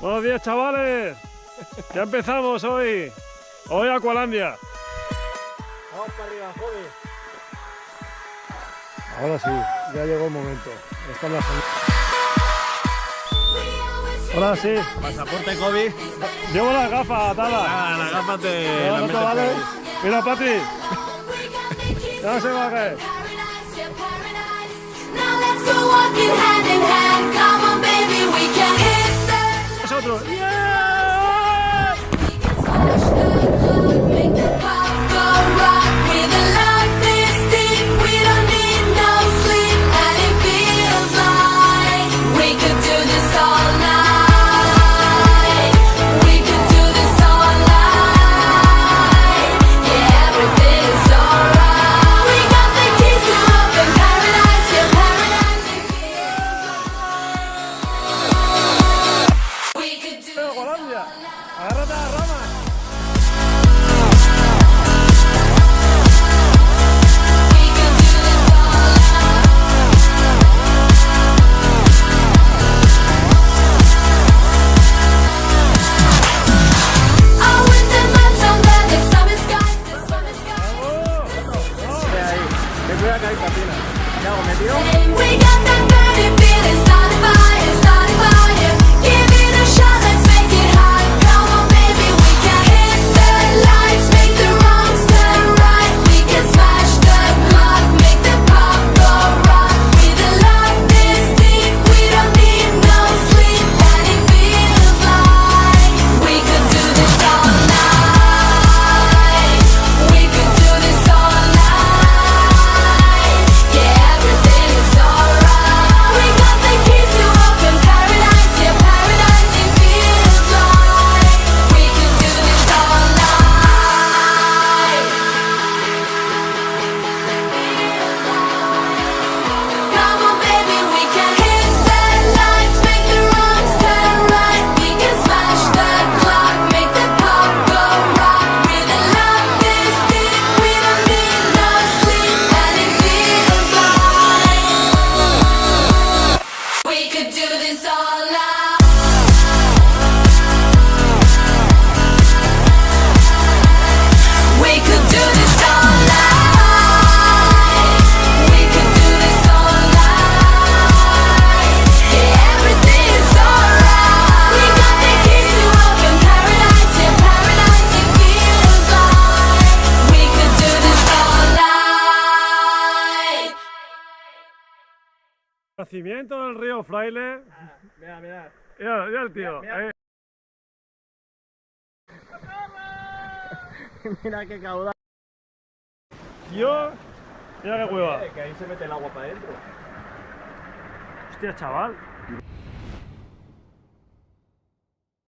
Buenos días, chavales. Ya empezamos hoy. Hoy Aqualandia. Vamos para arriba, joven. Ahora sí, ya llegó el momento. Están las... Ahora sí. Pasaporte COVID. Llevo las gafas atadas. Ah, las gafas de No, la no te vale. Mira, Pati. Ya no se va a caer. Nosotros. Aqualandia. Agárrate a la rama. Me cuida que hay patina. ¿Qué hago? ¿Me tiro? Nacimiento del río Fraile. Mira, mira. Mira el tío. Mira. Mira qué caudal. Tío. Mira qué cueva. Que ahí se mete el agua para adentro. Hostia, chaval.